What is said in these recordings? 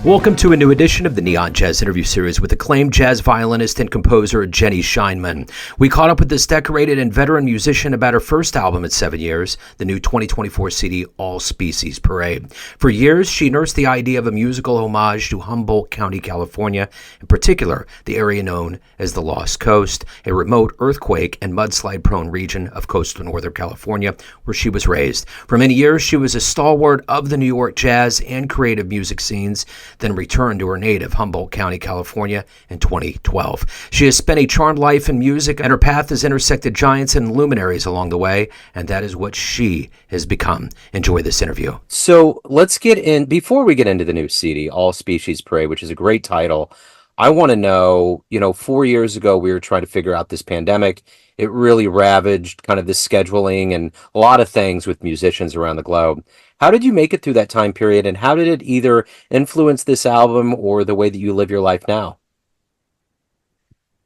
Welcome to a new edition of the Neon Jazz interview series with acclaimed jazz violinist and composer Jenny Scheinman. We caught up with this decorated and veteran musician about her first album in 7 years, the new 2024 CD, All Species Parade. For years, she nursed the idea of a musical homage to Humboldt County, California, in particular, the area known as the Lost Coast, a remote earthquake and mudslide-prone region of coastal Northern California, where she was raised. For many years, she was a stalwart of the New York jazz and creative music scenes, then returned to her native Humboldt County, California in 2012. She has spent a charmed life in music, and her path has intersected giants and luminaries along the way, and that is what she has become. Enjoy this interview. So let's get in, before we get into the new CD, All Species Parade, which is a great title, I want to know, 4 years ago, we were trying to figure out this pandemic. It really ravaged kind of the scheduling and a lot of things with musicians around the globe. How did you make it through that time period, and how did it either influence this album or the way that you live your life now?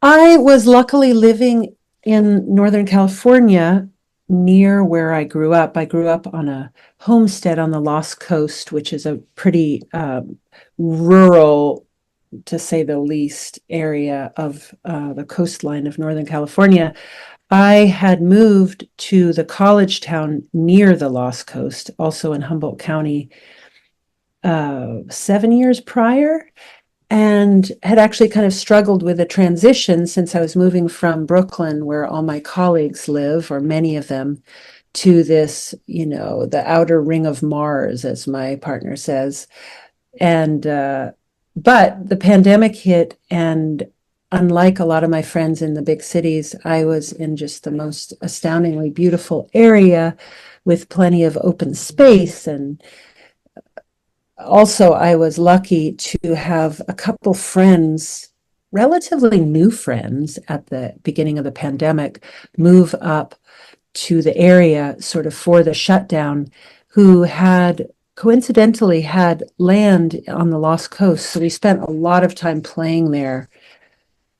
I was luckily living in Northern California near where I grew up. I grew up on a homestead on the Lost Coast, which is a pretty rural, to say the least, area of the coastline of Northern California. I had moved to the college town near the Lost Coast, also in Humboldt County, 7 years prior, and had actually kind of struggled with a transition since I was moving from Brooklyn, where all my colleagues live, or many of them, to this, the outer ring of Mars, as my partner says. And but the pandemic hit, and unlike a lot of my friends in the big cities, I was in just the most astoundingly beautiful area with plenty of open space. And also, I was lucky to have a couple friends, relatively new friends at the beginning of the pandemic, move up to the area sort of for the shutdown, who had coincidentally had land on the Lost Coast. So we spent a lot of time playing there.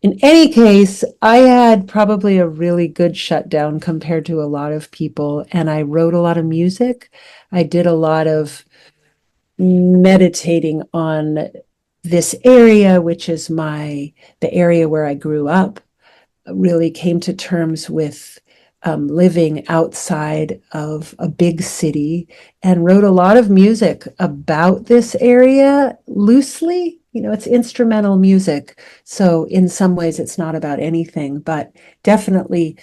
In any case, I had probably a really good shutdown compared to a lot of people, and I wrote a lot of music. I did a lot of meditating on this area, which is the area where I grew up. Really came to terms with living outside of a big city, and wrote a lot of music about this area loosely. It's instrumental music, so in some ways it's not about anything, but definitely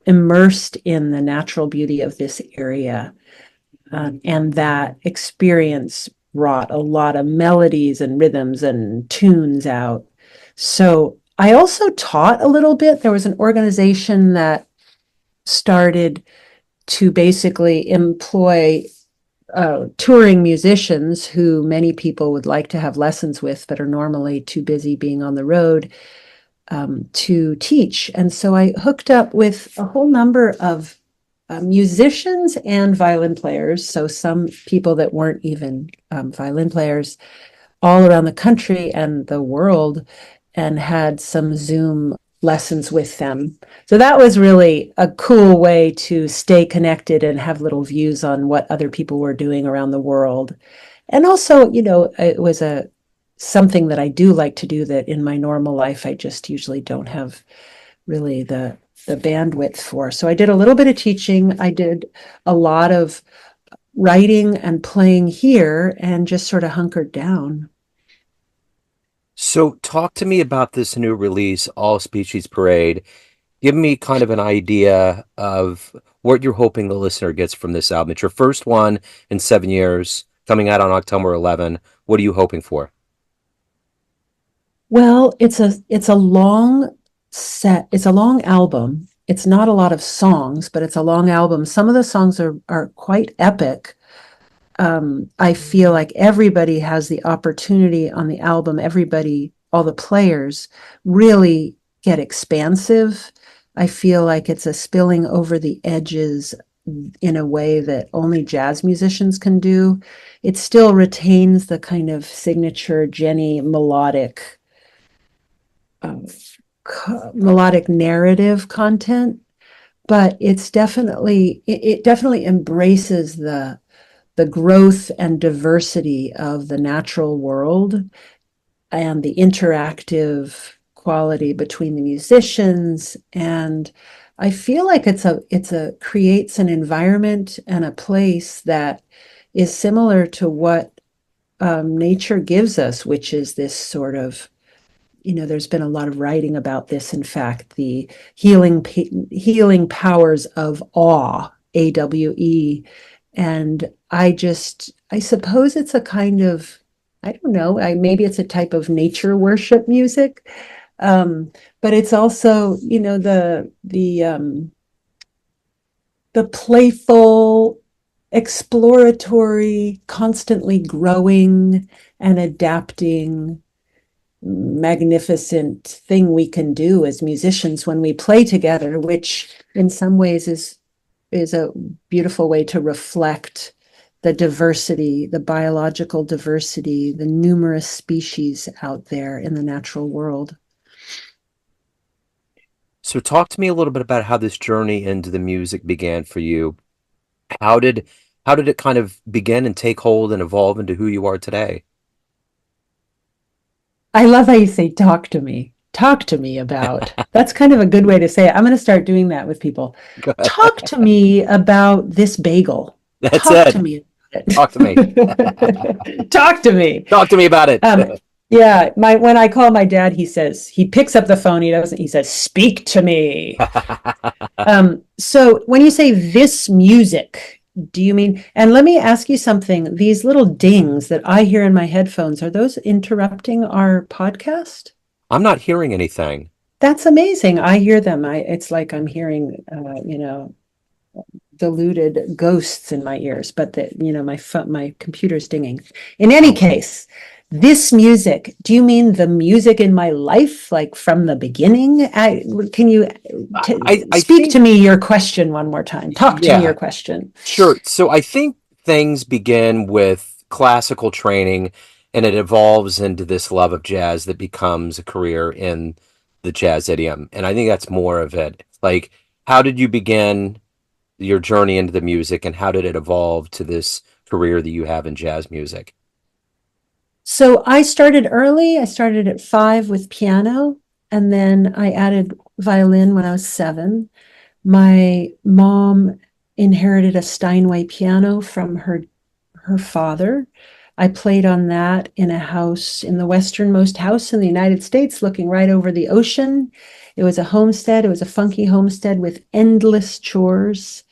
immersed in the natural beauty of this area. And that experience brought a lot of melodies and rhythms and tunes out. So I also taught a little bit. There was an organization that started to basically employ touring musicians who many people would like to have lessons with, but are normally too busy being on the road to teach. And so I hooked up with a whole number of musicians and violin players. So some people that weren't even violin players all around the country and the world, and had some Zoom lessons with them. So that was really a cool way to stay connected and have little views on what other people were doing around the world. And also, it was something that I do like to do that in my normal life I just usually don't have really the bandwidth for. So I did a little bit of teaching. I did a lot of writing and playing here, and just sort of hunkered down. So talk to me about this new release, All Species Parade. Give me kind of an idea of what you're hoping the listener gets from this album. It's your first one in 7 years, coming out on October 11. What are you hoping for? Well, it's a long set. It's a long album. It's not a lot of songs, but it's a long album. Some of the songs are quite epic. I feel like everybody has the opportunity on the album. Everybody, all the players, really get expansive. I feel like it's a spilling over the edges in a way that only jazz musicians can do. It still retains the kind of signature Jenny melodic narrative content, but it definitely embraces the the growth and diversity of the natural world and the interactive quality between the musicians. And I feel like it's a creates an environment and a place that is similar to what nature gives us, which is this sort of, there's been a lot of writing about this. In fact, the healing powers of awe, AWE. And I suppose it's a kind of, I don't know, maybe it's a type of nature worship music. Um, but it's also, the playful, exploratory, constantly growing and adapting, magnificent thing we can do as musicians when we play together, which in some ways is a beautiful way to reflect the diversity, the biological diversity, the numerous species out there in the natural world. So talk to me a little bit about how this journey into the music began for you. How did how did it kind of begin and take hold and evolve into who you are today? I love how you say, talk to me. Talk to me about. That's kind of a good way to say it. I'm going to start doing that with people. Go ahead. Talk to me about this bagel. That's Talk to it. me about Talk to me. it. Talk to me. Talk to me about it. Um, yeah, when I call my dad, he picks up the phone, he says, speak to me. So when you say this music, do you mean, and let me ask you something, these little dings that I hear in my headphones, are those interrupting our podcast? I'm not hearing anything. That's amazing. I hear them. It's like I'm hearing, diluted ghosts in my ears, but my computer's dinging. In any Oh, case, this music, do you mean the music in my life, like from the beginning? Can you I speak think to me your question one more time? Talk to me yeah, your question. sure. So I think things begin with classical training and it evolves into this love of jazz that becomes a career in the jazz idiom. And I think that's more of it. Like, how did you begin your journey into the music and how did it evolve to this career that you have in jazz music? So I started early. I started at 5 with piano, and then I added violin when I was 7. My mom inherited a Steinway piano from her father. I played on that in a house in the westernmost house in the United States, looking right over the ocean. It was a homestead. It was a funky homestead with endless chores,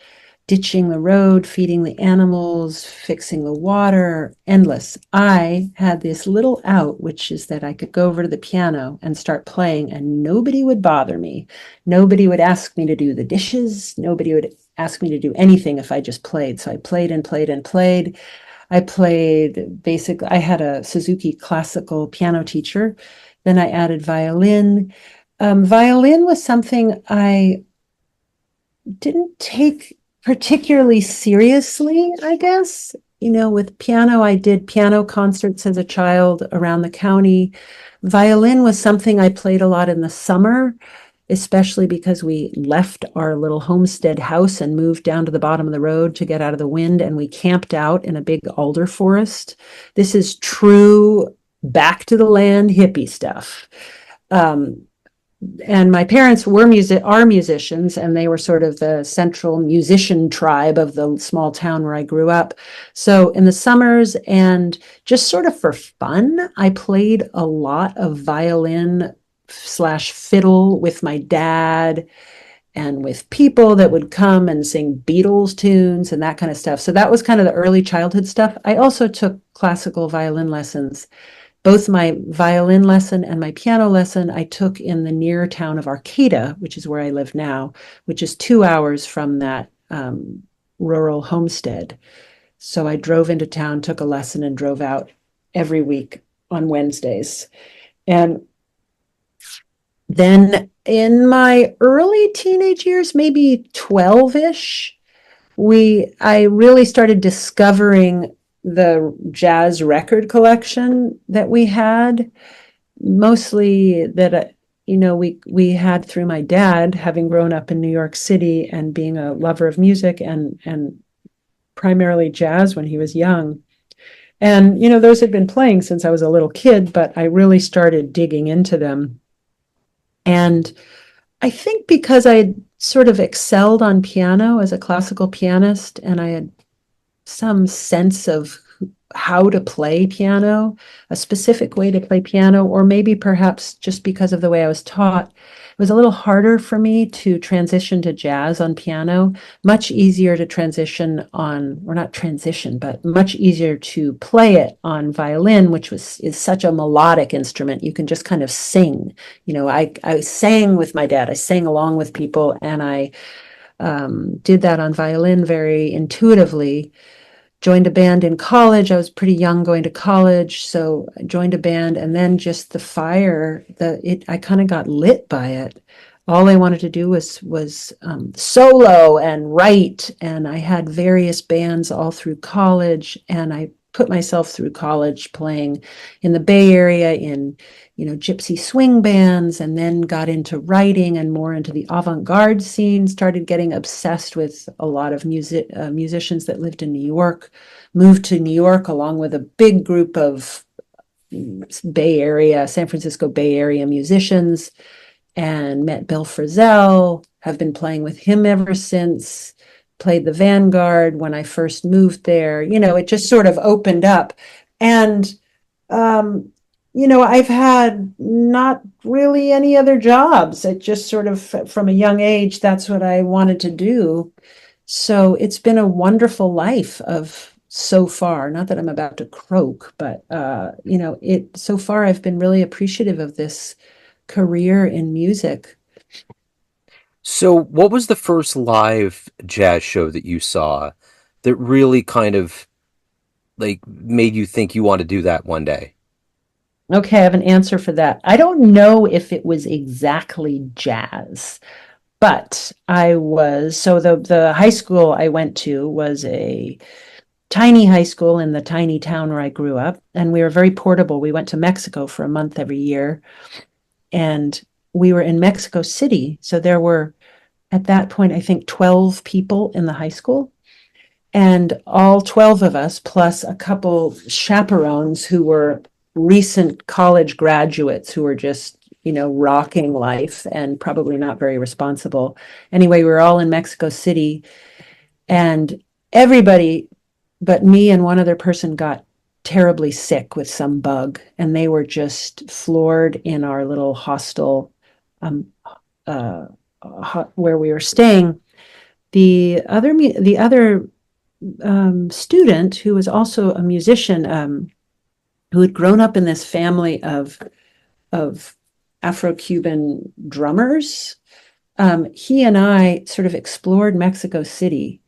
ditching the road, feeding the animals, fixing the water, endless. I had this little out, which is that I could go over to the piano and start playing, and nobody would bother me. Nobody would ask me to do the dishes. Nobody would ask me to do anything if I just played. So I played and played and played. I played basically, I had a Suzuki classical piano teacher. Then I added violin. Violin was something I didn't take particularly seriously, I guess. With piano, I did piano concerts as a child around the county. Violin was something I played a lot in the summer, especially because we left our little homestead house and moved down to the bottom of the road to get out of the wind, and we camped out in a big alder forest. This is true back to the land hippie stuff. Um, and my parents are musicians, and they were sort of the central musician tribe of the small town where I grew up. So in the summers and just sort of for fun, I played a lot of violin slash fiddle with my dad and with people that would come and sing Beatles tunes and that kind of stuff. So that was kind of the early childhood stuff. I also took classical violin lessons. Both my violin lesson and my piano lesson I took in the near town of Arcata, which is where I live now, which is 2 hours from that rural homestead. So I drove into town, took a lesson, and drove out every week on Wednesdays. And then in my early teenage years, maybe 12-ish, I really started discovering the jazz record collection that we had, mostly that we had through my dad, having grown up in New York City and being a lover of music and primarily jazz when he was young. And, those had been playing since I was a little kid, but I really started digging into them. And I think because I had sort of excelled on piano as a classical pianist, and I had some sense of how to play piano, a specific way to play piano, or maybe perhaps just because of the way I was taught, it was a little harder for me to transition to jazz on piano, much easier to transition on, or not transition, but much easier to play it on violin, which is such a melodic instrument. You can just kind of sing. I sang with my dad, I sang along with people, and I did that on violin very intuitively. Joined a band in college. I was pretty young going to college, so I joined a band, and then just the fire, I kind of got lit by it. All I wanted to do was solo and write, and I had various bands all through college, and I put myself through college playing in the Bay Area in gypsy swing bands, and then got into writing and more into the avant-garde scene, started getting obsessed with a lot of musicians that lived in New York, moved to New York along with a big group of San Francisco Bay Area musicians, and met Bill Frisell, have been playing with him ever since, played the Vanguard when I first moved there. It just sort of opened up. And I've had not really any other jobs. It just sort of, from a young age, that's what I wanted to do. So it's been a wonderful life of so far. Not that I'm about to croak, but so far I've been really appreciative of this career in music. So, what was the first live jazz show that you saw that really kind of like made you think you want to do that one day? Okay, I have an answer for that. I don't know if it was exactly jazz, but the high school I went to was a tiny high school in the tiny town where I grew up, and we were very portable. We went to Mexico for a month every year, and we were in Mexico City. So there were, at that point, I think 12 people in the high school. And all 12 of us, plus a couple chaperones who were recent college graduates who were just, rocking life and probably not very responsible. Anyway, we were all in Mexico City, and everybody but me and one other person got terribly sick with some bug, and they were just floored in our little hostel, um, uh, where we were staying. The other student, who was also a musician, who had grown up in this family of Afro-Cuban drummers, he and I sort of explored Mexico City.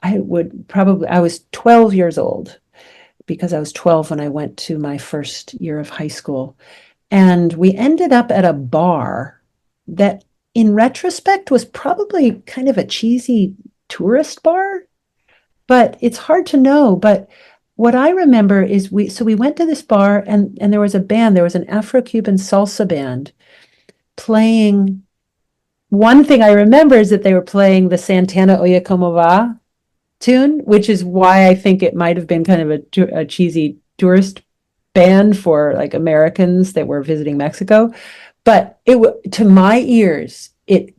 I was 12 years old, because I was 12 when I went to my first year of high school. And we ended up at a bar that, in retrospect, was probably kind of a cheesy tourist bar, but it's hard to know. But what I remember is we went to this bar, and there was a band, there was an Afro-Cuban salsa band playing. One thing I remember is that they were playing the Santana Oye Como Va tune, which is why I think it might have been kind of a cheesy tourist band for like Americans that were visiting Mexico. But to my ears, it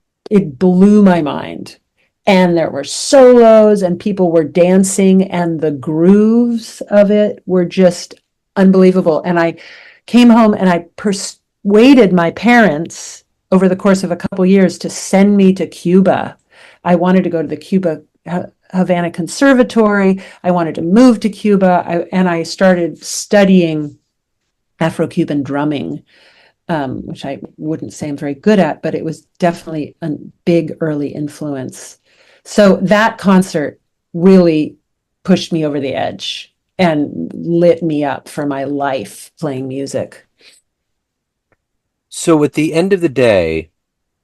blew my mind. And there were solos, and people were dancing, and the grooves of it were just unbelievable. And I came home and I persuaded my parents over the course of a couple years to send me to Cuba. I wanted to go to the Havana Conservatory. I wanted to move to Cuba, and I started studying Afro-Cuban drumming, which I wouldn't say I'm very good at, but it was definitely a big early influence. So that concert really pushed me over the edge and lit me up for my life playing music. So, at the end of the day,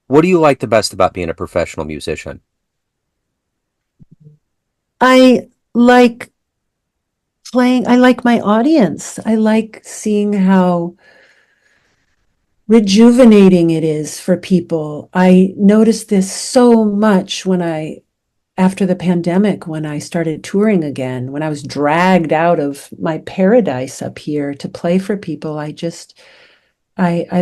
what do you like the best about being a professional musician? I like I like my audience. I like seeing how rejuvenating it is for people. I notice this so much when I after the pandemic, when I started touring again, when I was dragged out of my paradise up here to play for people, I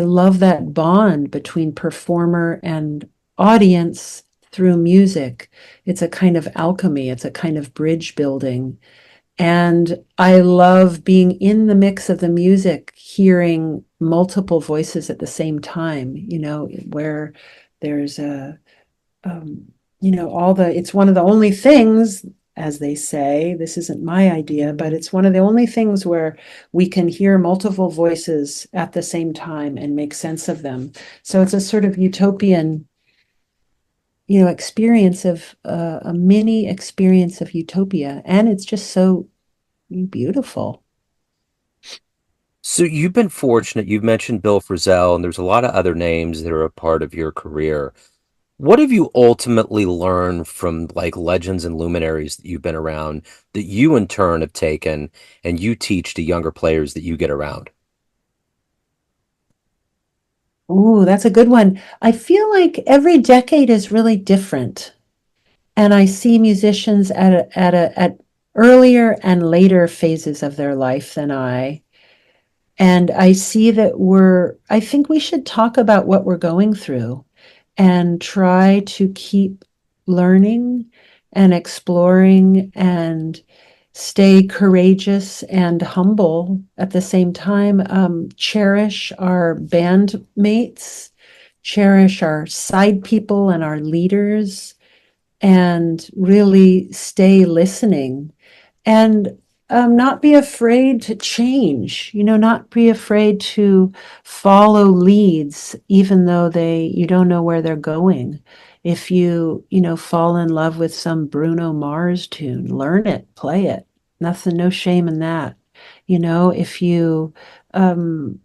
love that bond between performer and audience through music. It's a kind of alchemy, it's a kind of bridge building. And I love being in the mix of the music, hearing multiple voices at the same time, where there's um, it's one of the only things, as they say, this isn't my idea, but it's one of the only things where we can hear multiple voices at the same time and make sense of them. So it's a sort of utopian, experience of a mini experience of utopia. And it's just so beautiful. So you've been fortunate. You've mentioned Bill Frisell, and there's a lot of other names that are a part of your career. What have you ultimately learned from like legends and luminaries that you've been around that you in turn have taken and you teach to younger players that you get around? Ooh, that's a good one. I feel like every decade is really different. And I see musicians at earlier and later phases of their life than I. And I see that I think we should talk about what we're going through and try to keep learning and exploring and stay courageous and humble at the same time. Cherish our bandmates, cherish our side people and our leaders, and really stay listening and not be afraid to change, not be afraid to follow leads, even though you don't know where they're going. If fall in love with some Bruno Mars tune, learn it, play it. Nothing, no shame in that. If um,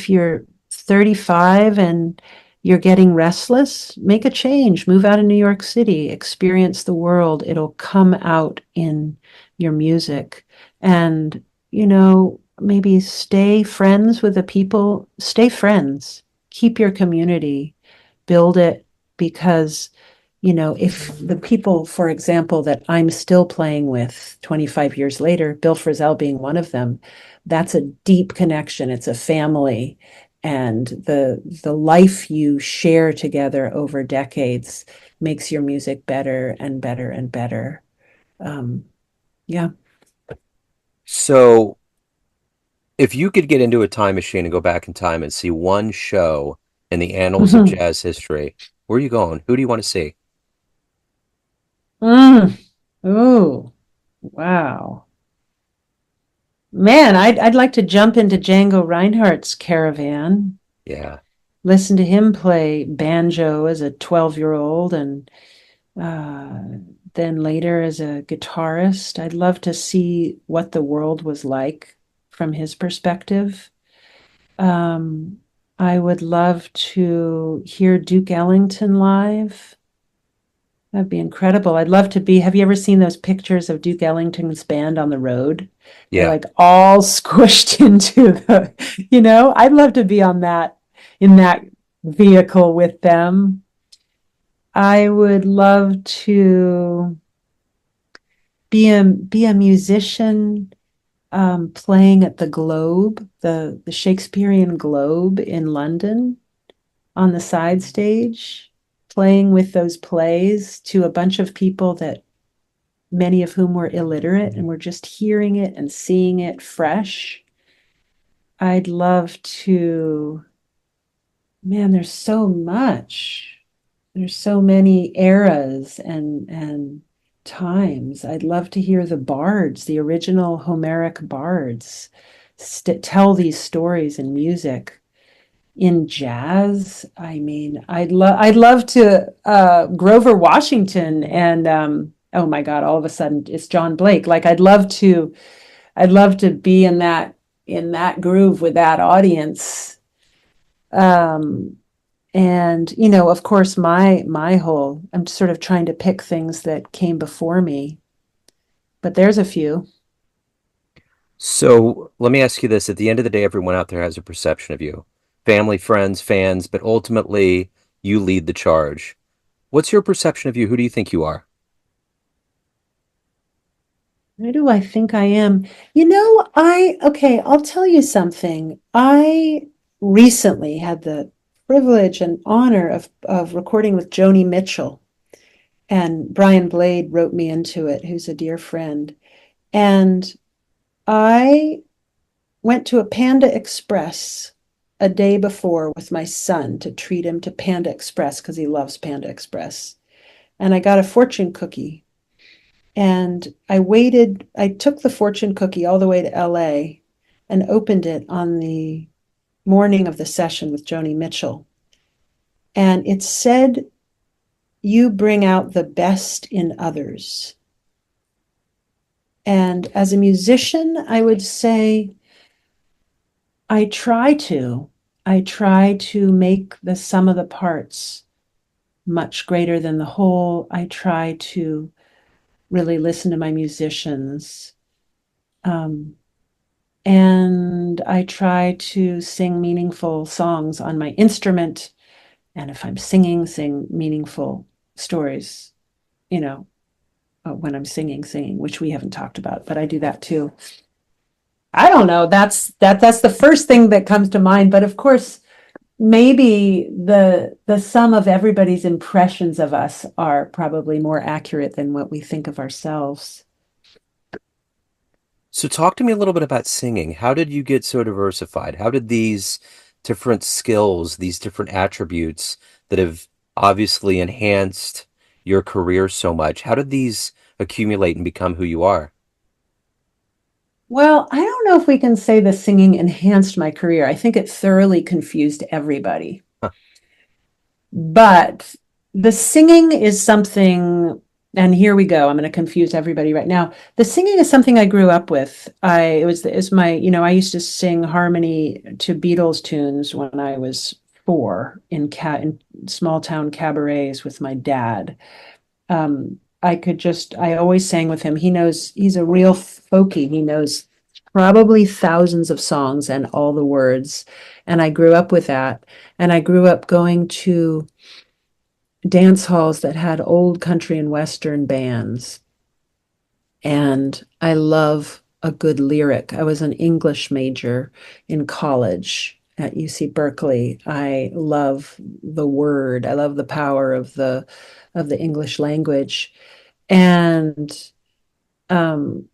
you're 35 and you're getting restless, make a change, move out of New York City, experience the world. It'll come out in your music. And, maybe stay friends with the people, stay friends, keep your community, build it, because if the people, for example, that I'm still playing with 25 years later, Bill Frisell being one of them, that's a deep connection. It's a family. And the life you share together over decades makes your music better and better and better. Um, yeah. So if you could get into a time machine and go back in time and see one show in the annals of Mm. jazz history, where are you going? Who do you want to see? Oh, wow. Man, I'd like to jump into Django Reinhardt's caravan, Yeah. listen to him play banjo as a 12-year-old and uh, then later as a guitarist. I'd love to see what the world was like from his perspective. Um, I would love to hear Duke Ellington live. That'd be incredible. I'd love to be. Have you ever seen those pictures of Duke Ellington's band on the road? They're Yeah. like all squished into I'd love to be on that, in that vehicle with them. I would love to be a musician, playing at the Globe, the Shakespearean Globe in London, on the side stage, playing with those plays to a bunch of people that many of whom were illiterate and were just hearing it and seeing it fresh. I'd love to, man, there's so much. There's so many eras and times. I'd love to hear the bards, the original Homeric bards, tell these stories in music. In jazz, I mean, I'd love to Grover Washington and oh my God, all of a sudden it's John Blake. Like I'd love to be in that groove with that audience. Um, and of course, my whole I'm sort of trying to pick things that came before me, but there's a few. So let me ask you this. At the end of the day, everyone out there has a perception of you. Family, friends, fans, but ultimately you lead the charge. What's your perception of you? Who do you think you are? Where do I think I am? Okay, I'll tell you something. I recently had the privilege and honor of recording with Joni Mitchell, and Brian Blade wrote me into it, who's a dear friend. And I went to a Panda Express a day before with my son to treat him to Panda Express because he loves Panda Express. And I got a fortune cookie. And I took the fortune cookie all the way to LA and opened it on the morning of the session with Joni Mitchell. And it said, "You bring out the best in others." And as a musician, I would say I try to. I try to make the sum of the parts much greater than the whole. I try to really listen to my musicians. Um, and I try to sing meaningful songs on my instrument. And if I'm singing, sing meaningful stories, you know, when I'm singing, which we haven't talked about, but I do that too. I don't know. That's the first thing that comes to mind. But of course, maybe the sum of everybody's impressions of us are probably more accurate than what we think of ourselves. So talk to me a little bit about singing. How did you get so diversified? How did these different skills, these different attributes that have obviously enhanced your career so much, how did these accumulate and become who you are? Well, I don't know if we can say the singing enhanced my career. I think it thoroughly confused everybody. Huh. But the singing is something, and here we go. I'm going to confuse everybody right now. The singing is something I grew up with. It was my, I used to sing harmony to Beatles tunes when I was four in small town cabarets with my dad. I always sang with him. He's a real folkie. He knows probably thousands of songs and all the words. And I grew up with that. And I grew up going to dance halls that had old country and western bands. And I love a good lyric. I was an English major in college at UC Berkeley. I love the word. I love the power of the English language. And um,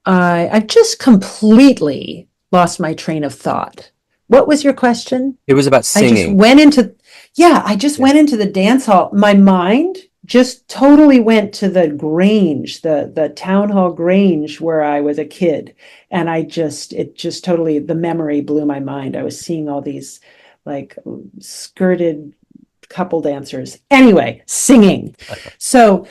I've just completely lost my train of thought. What was your question? It was about I just singing. went into, yeah, I just Yeah. went into the dance hall. My mind just totally went to the Grange, the town hall Grange where I was a kid. And it just totally, the memory blew my mind. I was seeing all these like skirted couple dancers. Anyway, singing. So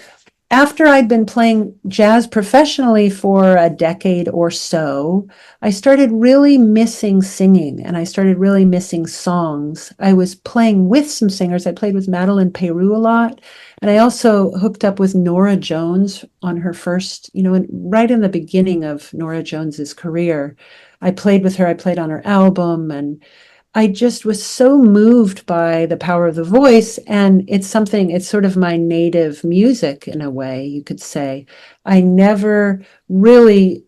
after I'd been playing jazz professionally for a decade or so, I started really missing singing and I started really missing songs. I was playing with some singers. I played with Madeline Peru a lot. And I also hooked up with Nora Jones on her first, right in the beginning of Nora Jones's career. I played with her. I played on her album, and I just was so moved by the power of the voice. And it's sort of my native music in a way, you could say. I never really,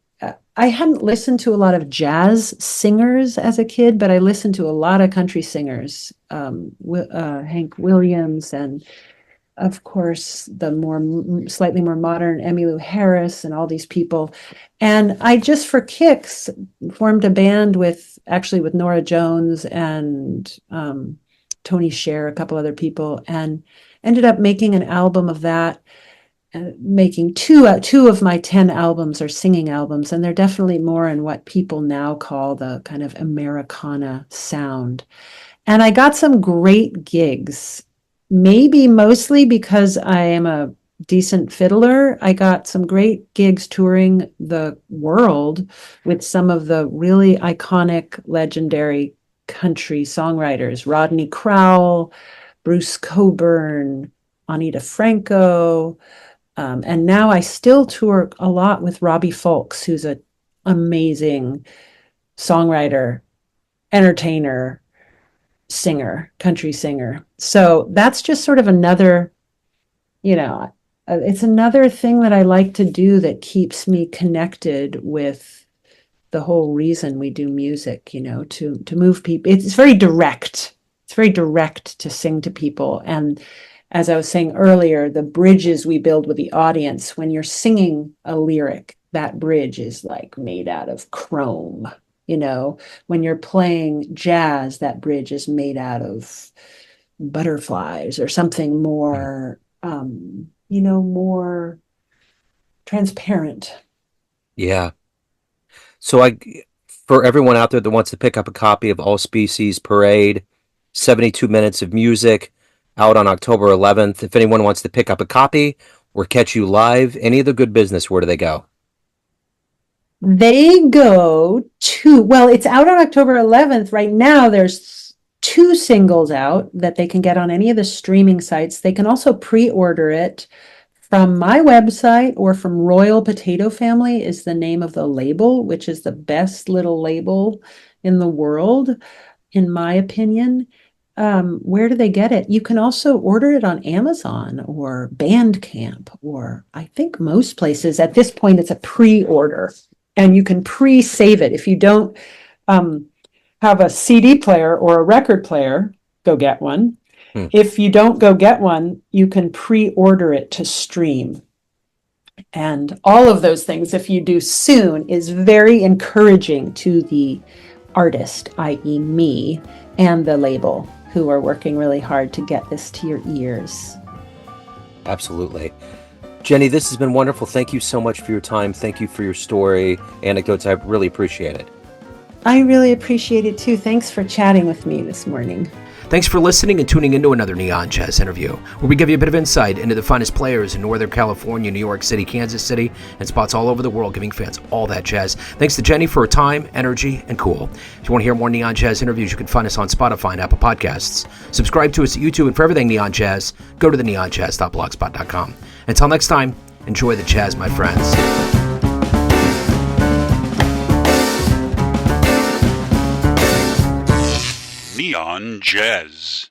I hadn't listened to a lot of jazz singers as a kid, but I listened to a lot of country singers, Hank Williams, and of course, the slightly more modern Emmylou Harris and all these people. And I just for kicks formed a band with Nora Jones and Tony Sher, a couple other people, and ended up making an album of that. Making two of my 10 albums are singing albums, and they're definitely more in what people now call the kind of Americana sound. And I got some great gigs, maybe mostly because I am a decent fiddler. I got some great gigs touring the world with some of the really iconic, legendary country songwriters: Rodney Crowell, Bruce Cockburn, Anita Franco. And now I still tour a lot with Robbie Fulks, who's an amazing songwriter, entertainer, singer, country singer. So that's just sort of another, you know, it's another thing that I like to do that keeps me connected with the whole reason we do music, to move people. It's very direct. It's very direct to sing to people. And as I was saying earlier, the bridges we build with the audience, when you're singing a lyric, that bridge is like made out of chrome. When you're playing jazz, that bridge is made out of butterflies or something more, more transparent. Yeah. So for everyone out there that wants to pick up a copy of All Species Parade, 72 minutes of music out on October 11th. If anyone wants to pick up a copy or catch you live, any of the good business, where do they go? They go to, well, it's out on October 11th. Right now, there's 2 singles out that they can get on any of the streaming sites. They can also pre-order it from my website, or from Royal Potato Family is the name of the label, which is the best little label in the world, in my opinion. Where do they get it? You can also order it on Amazon or Bandcamp, or I think most places. At this point, it's a pre-order, and you can pre-save it. If you don't have a CD player or a record player, go get one. If you don't go get one, you can pre-order it to stream. And all of those things, if you do soon, is very encouraging to the artist, i.e. me, and the label, who are working really hard to get this to your ears. Absolutely. Jenny, this has been wonderful. Thank you so much for your time. Thank you for your story, anecdotes. I really appreciate it. I really appreciate it too. Thanks for chatting with me this morning. Thanks for listening and tuning into another Neon Jazz interview, where we give you a bit of insight into the finest players in Northern California, New York City, Kansas City, and spots all over the world, giving fans all that jazz. Thanks to Jenny for her time, energy, and cool. If you want to hear more Neon Jazz interviews, you can find us on Spotify and Apple Podcasts. Subscribe to us at YouTube, and for everything Neon Jazz, go to theneonjazz.blogspot.com. Until next time, enjoy the jazz, my friends. Neon Jazz.